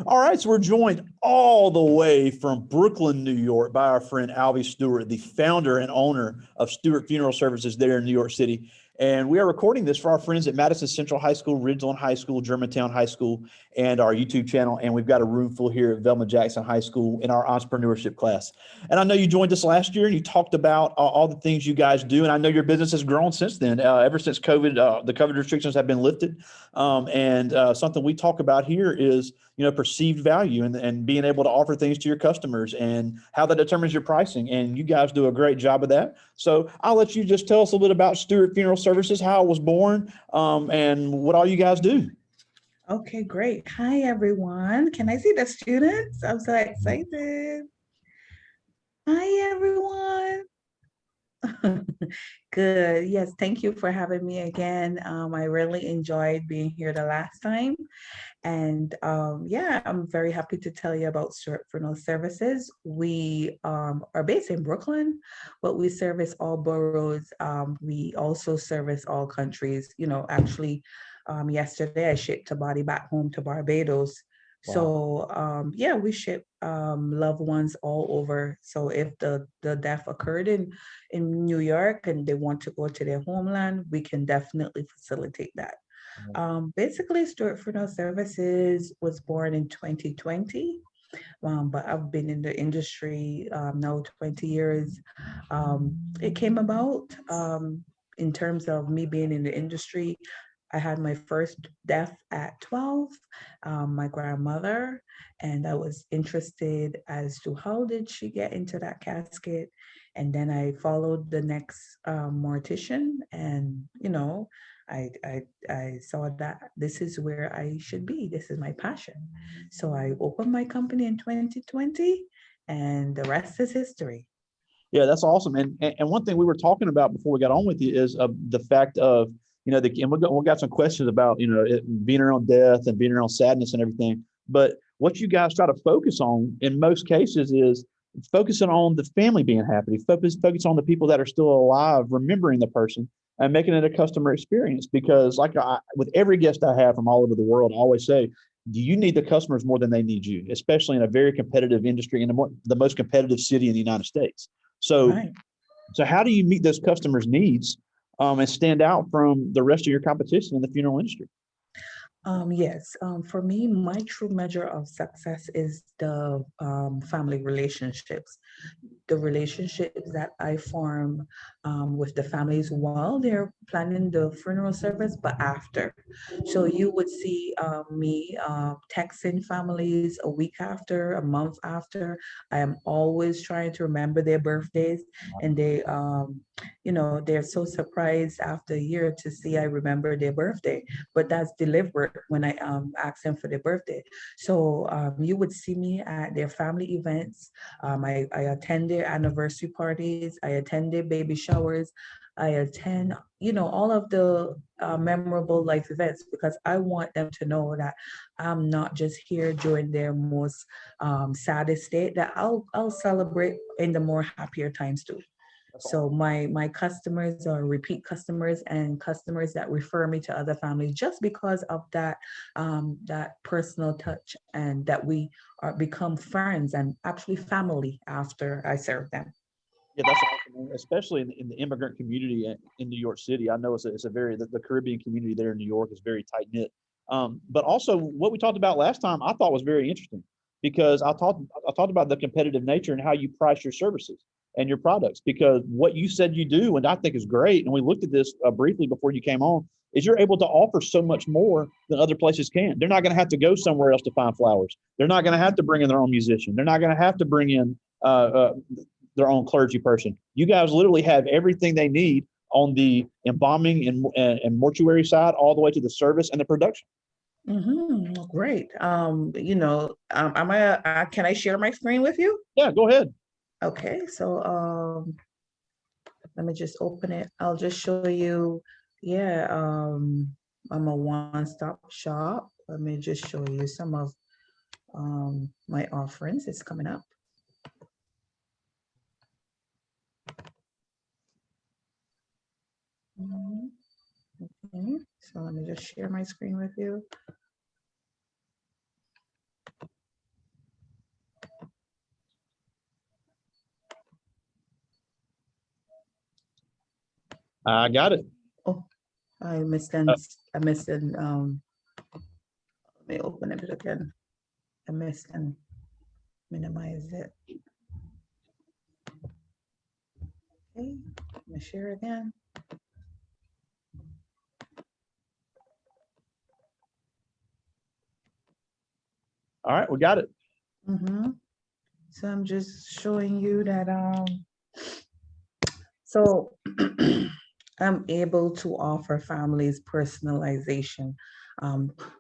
All right, so we're joined all the way from Brooklyn, New York, by our friend Alvie Stuart, the founder and owner of Stuart Funeral Services there in New York City. And we are recording this for our friends at Madison Central High School, Ridgeland High School, Germantown High School, and our YouTube channel. And we've got a room full here at Velma Jackson High School in our entrepreneurship class. And I know you joined us last year and you talked about all the things you guys do. And I know your business has grown since then. Ever since COVID, the COVID restrictions have been lifted. Something we talk about here is perceived value and being able to offer things to your customers and how that determines your pricing. And you guys do a great job of that. So I'll let you just tell us a little bit about Stuart Funeral Services, how it was born, and what all you guys do. Okay, great. Hi, everyone. Can I see the students? I'm so excited. Hi, everyone. Good. Yes, thank you for having me again. I really enjoyed being here the last time. And yeah, I'm very happy to tell you about Stuart Funeral Services. We are based in Brooklyn, but we service all boroughs. We also service all countries. Actually, yesterday I shipped a body back home to Barbados. Wow. So yeah, we ship loved ones all over. So if the death occurred in New York and they want to go to their homeland, we can definitely facilitate that. Basically, Stuart Funeral Services was born in 2020, but I've been in the industry now 20 years. It came about in terms of me being in the industry. I had my first death at 12, my grandmother, and I was interested as to how did she get into that casket. And then I followed the next mortician, and I saw that this is where I should be. This is my passion. So I opened my company in 2020, and the rest is history. Yeah, that's awesome. And one thing we were talking about before we got on with you is the fact of, and we got some questions about, being around death and being around sadness and everything. But what you guys try to focus on in most cases is focusing on the family being happy, focus on the people that are still alive, remembering the person and making it a customer experience. Because with every guest I have from all over the world, I always say, do you need the customers more than they need you, especially in a very competitive industry in the most competitive city in the United States? So, Right. so how do you meet those customers' needs and stand out from the rest of your competition in the funeral industry? Yes, for me, my true measure of success is the family relationships, the relationships that I form with the families while they're planning the funeral service, but after. So you would see me texting families a week after, a month after. I am always trying to remember their birthdays, and they're so surprised after a year to see I remember their birthday. But that's deliberate when I ask them for their birthday. So you would see me at their family events. I attend their anniversary parties. I attend their baby showers. I attend, all of the memorable life events because I want them to know that I'm not just here during their most saddest state. That I'll celebrate in the more happier times too. So my customers are repeat customers and customers that refer me to other families just because of that personal touch and that we are become friends and actually family after I serve them. Yeah, that's awesome, especially in the immigrant community in New York City. I know it's a very the Caribbean community there in New York is very tight knit. But also what we talked about last time, I thought was very interesting because I talked about the competitive nature and how you price your services and your products. Because what you said you do, and I think is great, and we looked at this briefly before you came on, is you're able to offer so much more than other places can. They're not going to have to go somewhere else to find flowers. They're not going to have to bring in their own musician. They're not going to have to bring in their own clergy person. You guys literally have everything they need on the embalming and mortuary side, all the way to the service and the production. Great. Can I share my screen with you? Yeah, go ahead. Okay, so let me just open it. I'll just show you. Yeah, I'm a one-stop shop. Let me just show you some of my offerings. It's coming up. Mhm. Okay, so let me just share my screen with you. I got it. Oh, I missed Uh, I missed an, let me open it again. I missed and minimize it. Okay, let me share again. all right, we got it. Mm-hmm. So I'm just showing you that, so I'm able to offer families personalization.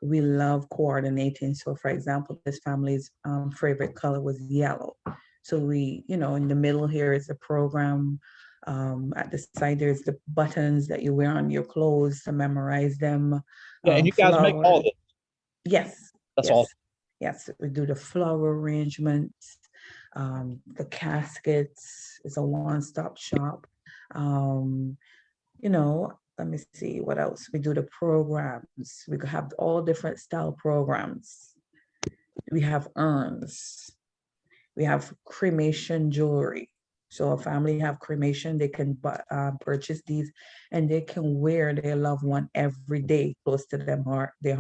We love coordinating. So for example, this family's favorite color was yellow. So we, in the middle here is the program. At the side, there's the buttons that you wear on your clothes to memorize them. Yeah, and you guys make all Flowers. this. Yes, That's yes, all. yes. We do the flower arrangements, the caskets. It's a one-stop shop. Um, Let me see what else. We do the programs. We have all different style programs. We have urns. We have cremation jewelry. So a family have cremation, they can purchase these and they can wear their loved one every day close to their heart. They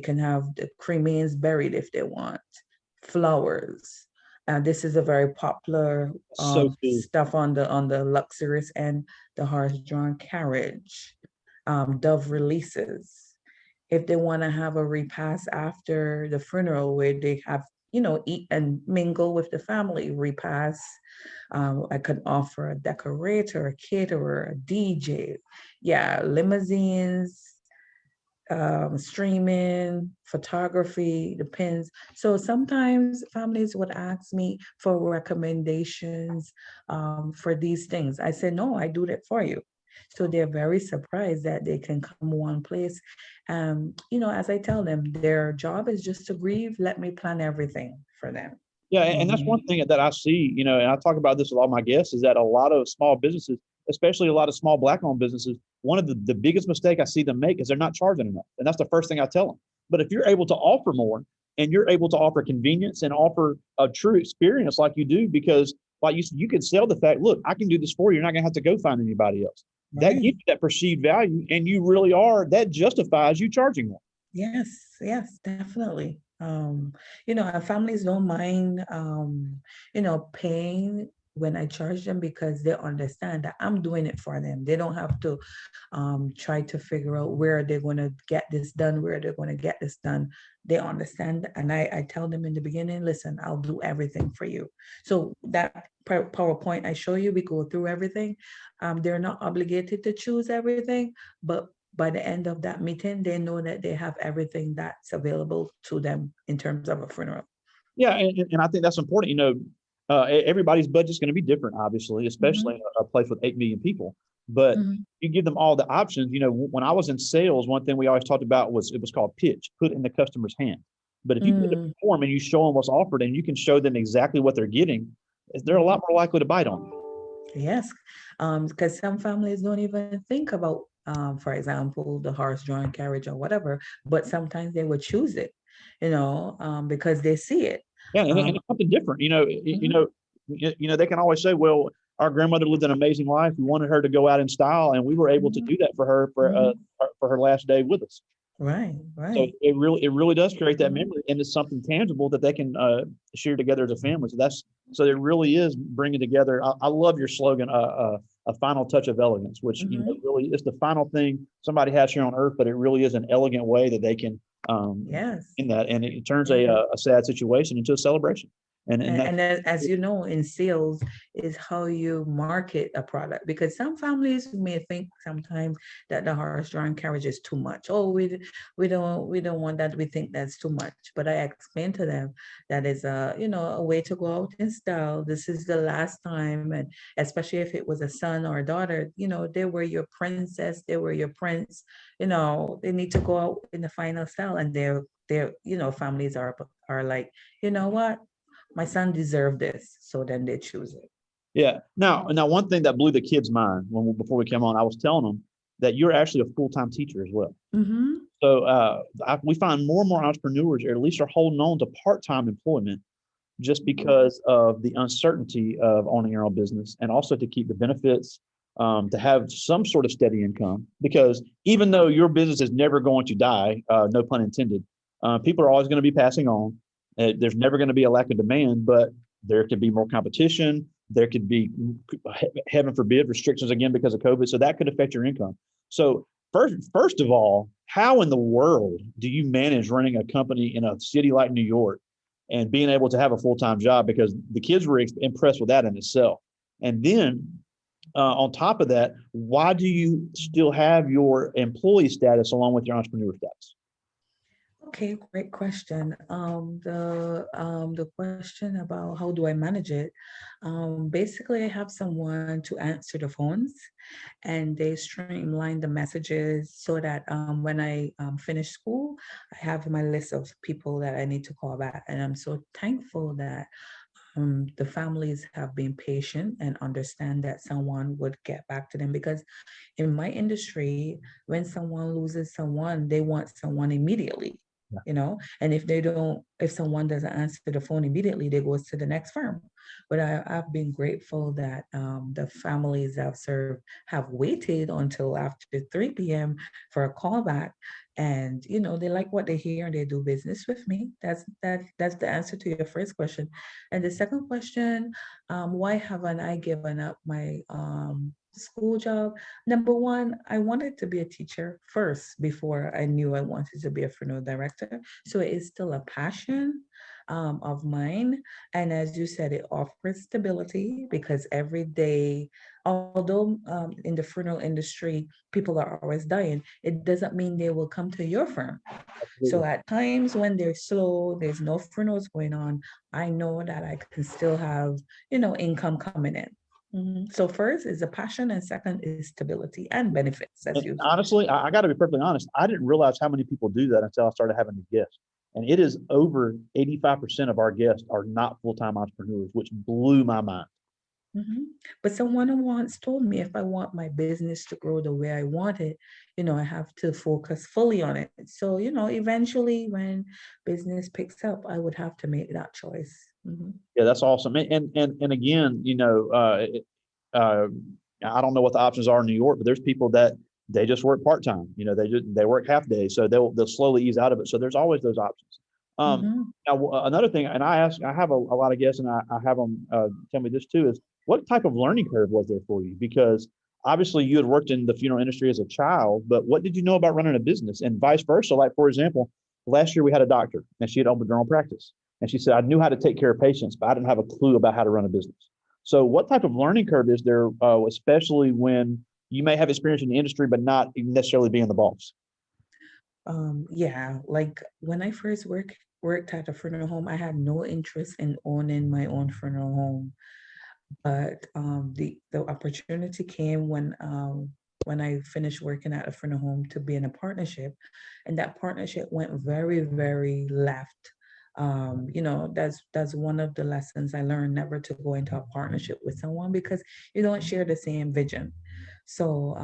can have the cremains buried if they want, flowers. This is a very popular So cool. stuff on the luxurious end, the horse-drawn carriage, dove releases. If they want to have a repast after the funeral where they have, eat and mingle with the family, repast. I could offer a decorator, a caterer, a DJ, yeah, limousines, streaming, photography, depends. So sometimes families would ask me for recommendations for these things. I said, no, I do that for you. So they're very surprised that they can come one place. As I tell them, their job is just to grieve. Let me plan everything for them. Yeah, and that's one Mhm. thing that I see, and I talk about this with all my guests, is that a lot of small businesses, especially a lot of small Black-owned businesses, one of the biggest mistake I see them make is they're not charging enough. And that's the first thing I tell them. But if you're able to offer more and you're able to offer convenience and offer a true experience like you do, because like you could sell the fact, look, I can do this for you. You're not going to have to go find anybody else. That gives Right. you that perceived value, and you really are, that justifies you charging more. Yes, yes, definitely. And families don't mind, paying when I charge them because they understand that I'm doing it for them. They don't have to try to figure out where they're going to get this done, where they're going to get this done. They understand. And I tell them in the beginning, listen, I'll do everything for you. So that PowerPoint I show you, we go through everything. They're not obligated to choose everything, but by the end of that meeting, they know that they have everything that's available to them in terms of a funeral. Yeah, and I think that's important. Everybody's budget's going to be different, obviously, especially Mhm, in a place with 8 million people. But mhm, you give them all the options. When I was in sales, one thing we always talked about was it was called pitch, put in the customer's hand. But if you put it in mm, a form and you show them what's offered and you can show them exactly what they're getting, they're a mhm. lot more likely to bite on you. Yes, because some families don't even think about, for example, the horse-drawn carriage or whatever, but sometimes they would choose it, because they see it. Yeah, and Um, it's something different. mhm, They can always say, "Well, our grandmother lived an amazing life. We wanted her to go out in style, and we were able to mhm, do that for her mhm. for her last day with us." Right, So right. it really does create that Mhm, memory, and it's something tangible that they can share together as a family. So it really is bringing together. I love your slogan, a final touch of elegance, which mhm. really is the final thing somebody has here on earth, but it really is an elegant way that they can Yes. in that, and it turns Yeah. a sad situation into a celebration, and And, that's and then, as you know, in sales is how you market a product because some families may think sometimes that the horse-drawn carriage is too much. Oh, we don't want that. We think that's too much. But I explain to them that is a way to go out in style. This is the last time, and especially if it was a son or a daughter, they were your princess, they were your prince. They need to go out in the final style, and families are like, you know what? My son deserved this, so then they choose it. yeah. Now, one thing that blew the kids' mind before we came on, I was telling them that you're actually a full-time teacher as well. Mm-hmm. So we find more and more entrepreneurs, or at least are holding on to part-time employment, just because of the uncertainty of owning your own business, and also to keep the benefits to have some sort of steady income, because even though your business is never going to die, no pun intended, people are always going to be passing on. There's never going to be a lack of demand, but there could be more competition. There could be, heaven forbid, restrictions again because of COVID. So that could affect your income. So first of all, how in the world do you manage running a company in a city like New York and being able to have a full-time job? Because the kids were impressed with that in itself. And then on top of that, why do you still have your employee status along with your entrepreneur status? Okay, great question. The question about how do I manage it? Basically, I have someone to answer the phones, and they streamline the messages so that when I finish school, I have my list of people that I need to call back. And I'm so thankful that the families have been patient and understand that someone would get back to them, because in my industry, when someone loses someone, they want someone immediately, and if someone doesn't answer the phone immediately, they go to the next firm. But I've been grateful that the families I've served have waited until after 3 p.m. for a callback, and they like what they hear and they do business with me. That's the answer to your first question. And the second question, why haven't I given up my school job? Number one, I wanted to be a teacher first before I knew I wanted to be a funeral director. So it is still a passion of mine. And as you said, it offers stability, because every day, although in the funeral industry, people are always dying, it doesn't mean they will come to your firm. So at times when they're slow, there's no funerals going on, I know that I can still have, income coming in. So first is a passion, and second is stability and benefits, as And you. honestly, I got to be perfectly honest. I didn't realize how many people do that until I started having the guests. And it is over 85% of our guests are not full-time entrepreneurs, which blew my mind. But someone once told me, if I want my business to grow the way I want it, I have to focus fully on it. So, eventually when business picks up, I would have to make that choice. Yeah, that's awesome. And again, uh, I don't know what the options are in New York, but there's people that they just work part-time. They work half day, so they'll slowly ease out of it. So there's always those options. Mhm. Now, another thing, and I have a lot of guests, and I have them tell me this too, is what type of learning curve was there for you? Because obviously you had worked in the funeral industry as a child, but what did you know about running a business, and vice versa? Like, for example, last year we had a doctor and she had opened her own practice. And she said, I knew how to take care of patients, but I didn't have a clue about how to run a business. So what type of learning curve is there, especially when you may have experience in the industry, but not necessarily being the boss? Yeah, like when I first worked at a funeral home, I had no interest in owning my own funeral home. But the opportunity came when I finished working at a funeral home to be in a partnership, and that partnership went very, very left. That's one of the lessons I learned: never to go into a partnership with someone because you don't share the same vision. So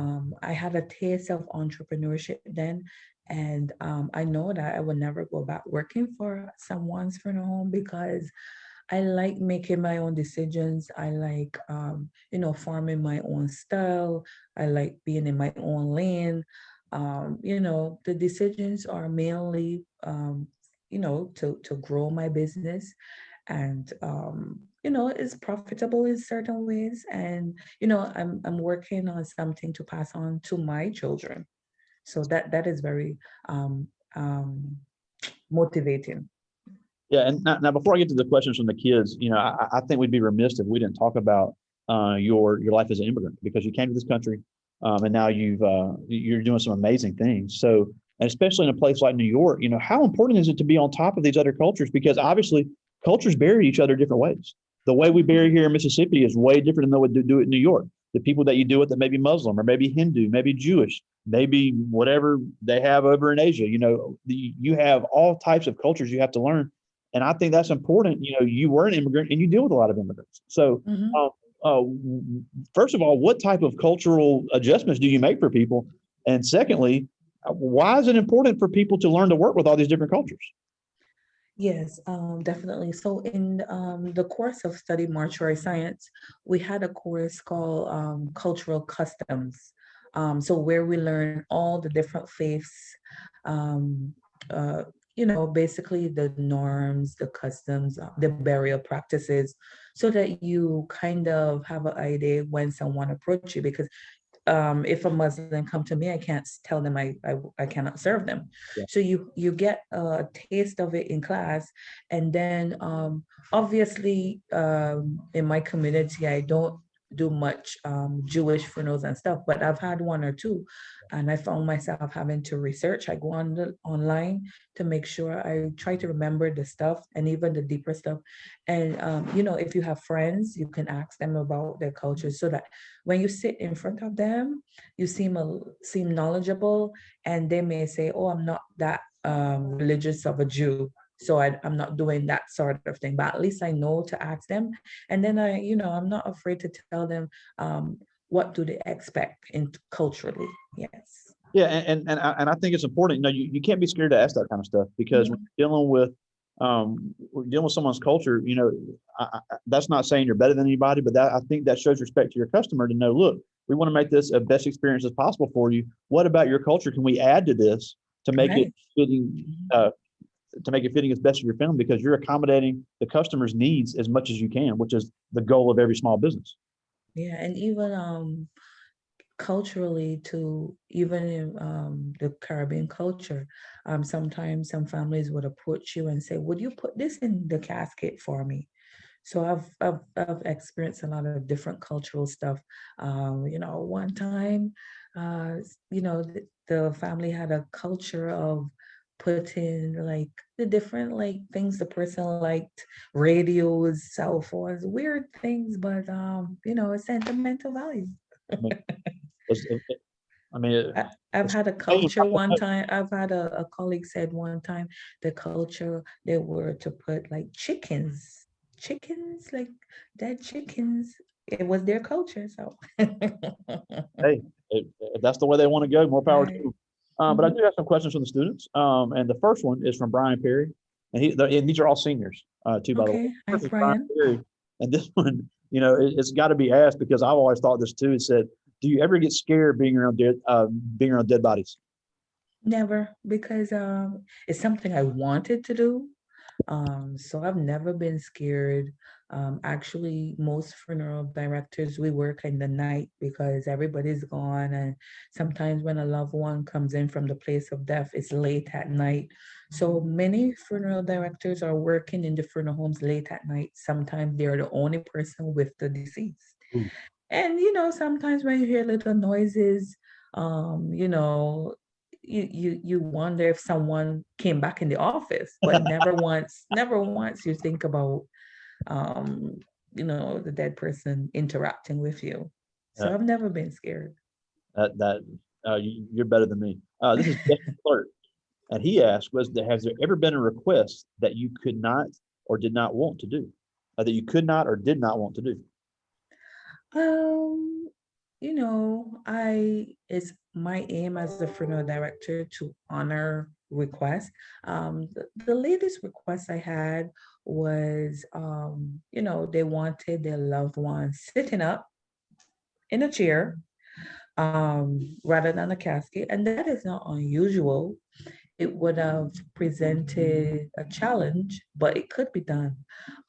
I had a taste of entrepreneurship then, and I know that I will never go back working for someone's funeral home, because I like making my own decisions. I like, forming my own style. I like being in my own lane. The decisions are mainly, to grow my business, and, it's profitable in certain ways. And, I'm working on something to pass on to my children. So that is very um, um, motivating. Yeah, and now before I get to the questions from the kids, I think we'd be remiss if we didn't talk about your life as an immigrant, because you came to this country, and now you're doing some amazing things. So, and especially in a place like New York, how important is it to be on top of these other cultures? Because obviously cultures bury each other different ways. The way we bury here in Mississippi is way different than what we do it in New York. The people that you do it that may be Muslim or maybe Hindu, maybe Jewish, maybe whatever they have over in Asia. You have all types of cultures you have to learn, and I think that's important. You were an immigrant and you deal with a lot of immigrants. So, Mhm. uh, uh, first of all, what type of cultural adjustments do you make for people? And secondly, why is it important for people to learn to work with all these different cultures? Yes, definitely. So in the course of study mortuary science, we had a course called cultural customs. So where we learn all the different faiths, um, uh, basically the norms, the customs, the burial practices, so that you kind of have an idea when someone approach you. Because if a Muslim come to me, I can't tell them I cannot serve them. Yeah. So you get a taste of it in class, and then obviously in my community, I don't do much Jewish funerals and stuff, but I've had one or two, and I found myself having to research. I go on online to make sure I try to remember the stuff and even the deeper stuff. And if you have friends, you can ask them about their culture so that when you sit in front of them, you seem knowledgeable, and they may say, "Oh, I'm not that religious of a Jew, so I'm not doing that sort of thing." But at least I know to ask them, and then I'm not afraid to tell them what do they expect in culturally. Yes. Yeah, and I think it's important. You can't be scared to ask that kind of stuff, because when Mhm. we're dealing with someone's culture. That's not saying you're better than anybody, but I think that shows respect to your customer to know, look, we want to make this a best experience as possible for you. What about your culture can we add to this to make it Right. fitting? To make it fitting as best of your film, because you're accommodating the customer's needs as much as you can, which is the goal of every small business. Yeah, and even culturally to even in the Caribbean culture, sometimes some families would approach you and say, "Would you put this in the casket for me?" So I've experienced a lot of different cultural stuff. One time, the family had a culture of putting like the different like things the person liked, radios, cell phones, weird things, but a sentimental value. I mean, it's, it, I mean, I've it's had a culture one time. I've had a colleague said one time the culture they were to put like chickens, like dead chickens. It was their culture. So, hey, if that's the way they want to go, more power to right. them. But I Mhm. do have some questions from the students. And the first one is from Brian Perry, and these are all seniors, too, by the way. Okay. Hi, First is Brian Brian. Perry, and this one, it's got to be asked, because I've always thought this too. It said, "Do you ever get scared being around dead bodies?" Never, because it's something I wanted to do. So I've never been scared. Actually, most funeral directors, we work in the night because everybody's gone. And sometimes when a loved one comes in from the place of death, it's late at night. So many funeral directors are working in the funeral homes late at night. Sometimes they're the only person with the deceased. Ooh. And sometimes when you hear little noises, you wonder if someone came back in the office, but never once you think about the dead person interacting with you. Uh, So I've never been scared. you're better than me. This is Justin Clerk, and he asked, has there ever been a request that you could not or did not want to do, that you could not or did not want to do? Um, it's my aim as a funeral director to honor requests. The latest request I had was, they wanted their loved one sitting up in a chair, rather than a casket, and that is not unusual. It would have presented a challenge, but it could be done.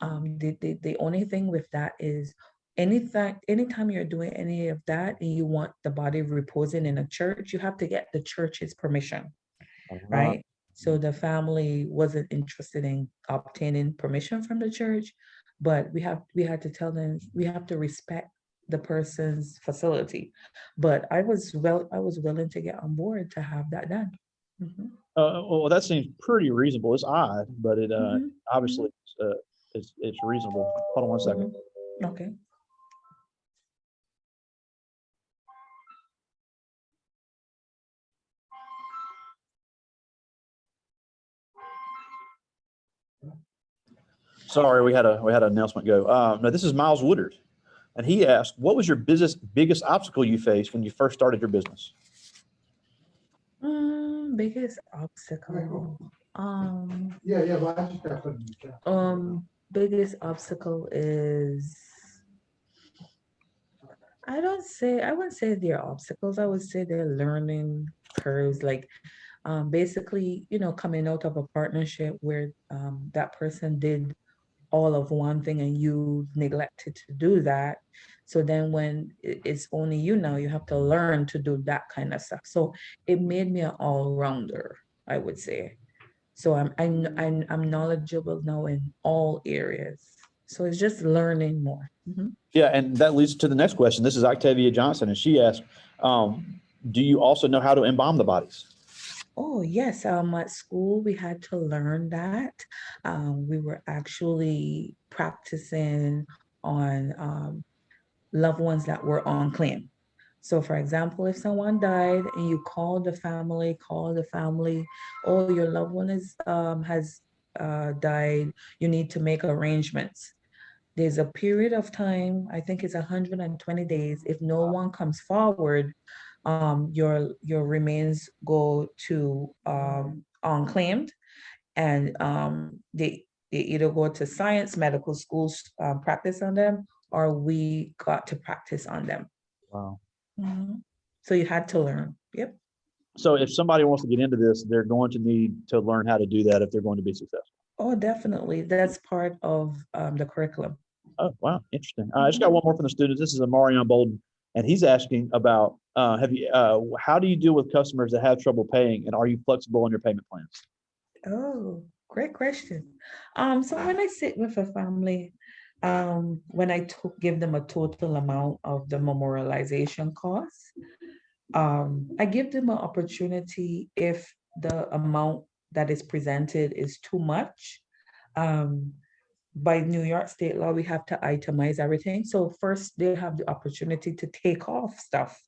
The only thing with that is anytime you're doing any of that and you want the body reposing in a church, you have to get the church's permission, Uh, right? So the family wasn't interested in obtaining permission from the church, but we had to tell them we have to respect the person's facility. But I was willing to get on board to have that done. Mhm. well, that seems pretty reasonable. It's odd, but it Mhm, obviously mhm, it's reasonable. Hold on one second. mhm. Okay. Sorry, we had an announcement go. No, this is Miles Woodard, and he asked, "What was your biggest obstacle you faced when you first started your business?" Biggest obstacle. Yeah, but I just got put in the chat. Biggest obstacle is, I wouldn't say they're obstacles. I would say they're learning curves. Like, basically, coming out of a partnership where that person did all of one thing and you neglected to do that. So then when it's only you now, you have to learn to do that kind of stuff. So it made me an all-rounder, I would say. So I'm knowledgeable now in all areas. So it's just learning more. Mhm. Yeah, and that leads to the next question. This is Octavia Johnson, and she asked, do you also know how to embalm the bodies? Oh, yes. At school, we had to learn that. We were actually practicing on loved ones that were on claim. So, for example, if someone died and you call the family, oh, your loved one has died, you need to make arrangements. There's a period of time, I think it's 120 days. If no one comes forward, your remains go to unclaimed, and they either go to science medical schools, practice on them, or we got to practice on them. Wow. Mhm. So you had to learn. Yep. So if somebody wants to get into this, they're going to need to learn how to do that if they're going to be successful. Oh, definitely. That's part of the curriculum. Oh, wow. Interesting. I just got one more from the students. This is Amarion Bolden, and he's asking about, how do you deal with customers that have trouble paying, and are you flexible on your payment plans? Oh, great question. So when I sit with a family, when give them a total amount of the memorialization costs, I give them an opportunity if the amount that is presented is too much. Um, by New York state law, we have to itemize everything. So first they have the opportunity to take off stuff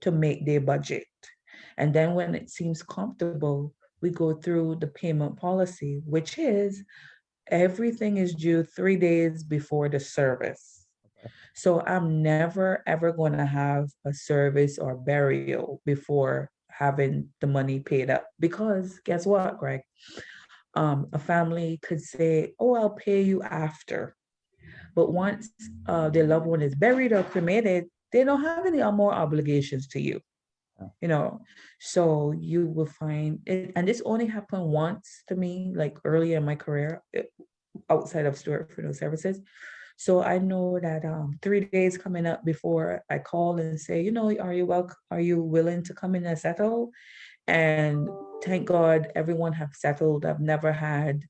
to make their budget. And then when it seems comfortable, we go through the payment policy, which is everything is due 3 days before the service. So I'm never ever going to have a service or burial before having the money paid up. Because guess what, Greg? A family could say, "Oh, I'll pay you after." But once their loved one is buried or cremated, they don't have any more obligations to you. You know, so you will find it, and this only happened once to me, like early in my career, outside of Stuart Funeral Services. So I know that 3 days coming up before I call and say, are you willing to come in and settle? And thank God everyone have settled. I've never had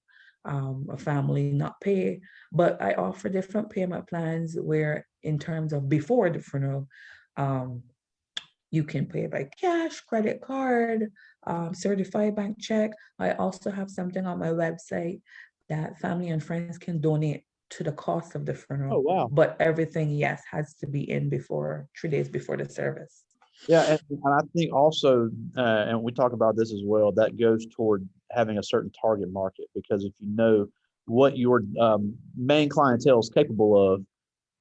a family not pay, but I offer different payment plans where in terms of before the funeral, um, you can pay by cash, credit card, certified bank check. I also have something on my website that family and friends can donate to the cost of the Oh, funeral. wow. But everything, yes, has to be in before 3 days before the service. Yeah, and I think also, and we talk about this as well, that goes toward having a certain target market, because if you know what your main clientele is capable of,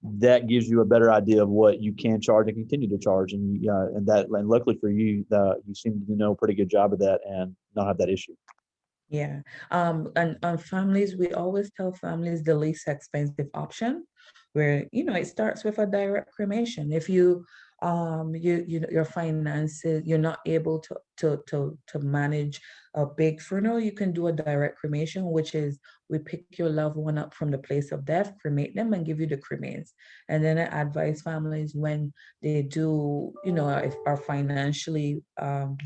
that gives you a better idea of what you can charge and continue to charge, and luckily for you, you seem to know a pretty good job of that and not have that issue. Yeah. And on families, we always tell families the least expensive option, where, it starts with a direct cremation. If your finances, you're not able to manage a big funeral, you can do a direct cremation, which is we pick your loved one up from the place of death, cremate them, and give you the cremains. And then I advise families when they do, if are financially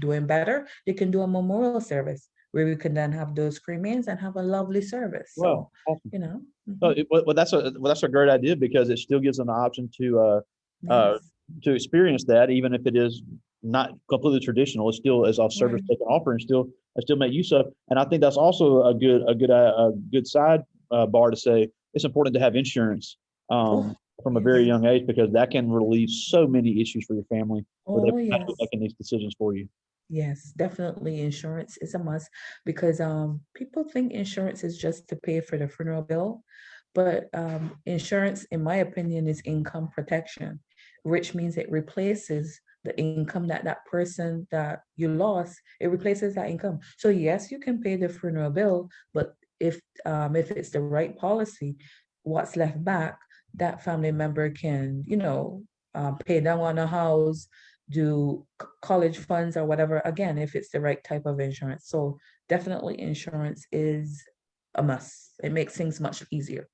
doing better, they can do a memorial service where we can then have those cremains and have a lovely service. Well, So, awesome. mhm. That's a great idea, because it still gives them the option Yes. to experience that, even if it is not completely traditional. It still is a service Right. they can offer, and still make use of. And I think that's also a good side bar to say it's important to have insurance Oh, from a yes. very young age, because that can relieve so many issues for your family where Oh, they have to yes. be making these decisions for you. Yes, definitely insurance is a must, because people think insurance is just to pay for the funeral bill, but insurance, in my opinion, is income protection. which means it replaces the income that that person that you lost, it replaces that income. So yes, you can pay the funeral bill, but if it's the right policy, what's left back, that family member can, pay down on a house, do college funds or whatever, again, if it's the right type of insurance. So definitely insurance is a must. It makes things much easier.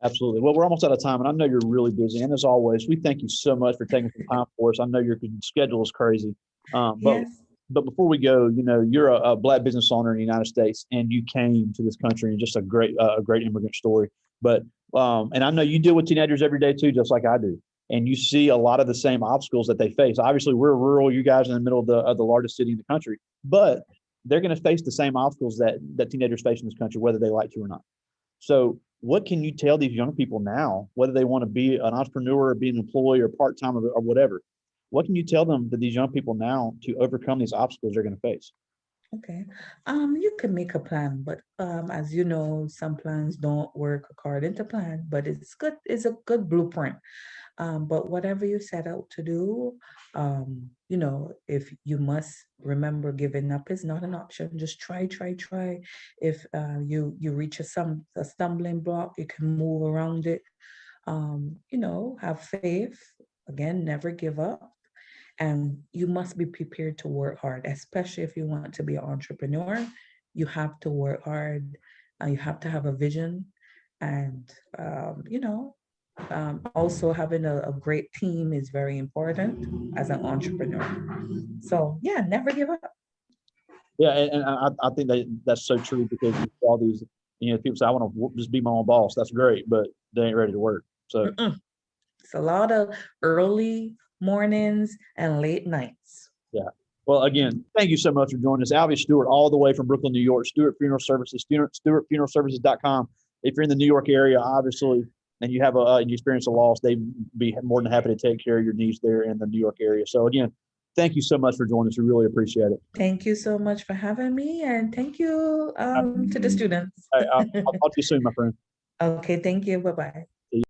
Absolutely. Well, we're almost out of time, and I know you're really busy. And as always, we thank you so much for taking some time for us. I know your schedule is crazy, but Yes. but before we go, you're a Black business owner in the United States, and you came to this country, and just a great immigrant story. But and I know you deal with teenagers every day too, just like I do, and you see a lot of the same obstacles that they face. Obviously, we're rural. You guys in the middle of the largest city in the country, but they're going to face the same obstacles that teenagers face in this country, whether they like to or not. So what can you tell these young people now, whether they want to be an entrepreneur or be an employee or part-time or whatever? What can you tell them to these young people now to overcome these obstacles they're going to face? Okay. You can make a plan, but as you know, some plans don't work according to plan, but it's a good blueprint. But whatever you set out to do, if you must remember, giving up is not an option. Just try, try, try. If you reach a stumbling block, you can move around it. Have faith. Again, never give up. And you must be prepared to work hard, especially if you want to be an entrepreneur. You have to work hard. You have to have a vision, and also having a great team is very important as an entrepreneur. So yeah, never give up. Yeah, and I think that's so true, because you see all these, people say, I want to just be my own boss. That's great, but they ain't ready to work. So It's a lot of early mornings and late nights. yeah. Well, again, thank you so much for joining us. Alvie Stuart, all the way from Brooklyn, New York, Stuart Funeral Services, StuartFuneralServices.com. If you're in the New York area, obviously, and you have you experience a loss, they'd be more than happy to take care of your needs there in the New York area. So again, thank you so much for joining us. We really appreciate it. Thank you so much for having me, and thank you to the students. I'll talk to you soon, my friend. Okay, thank you. Bye-bye.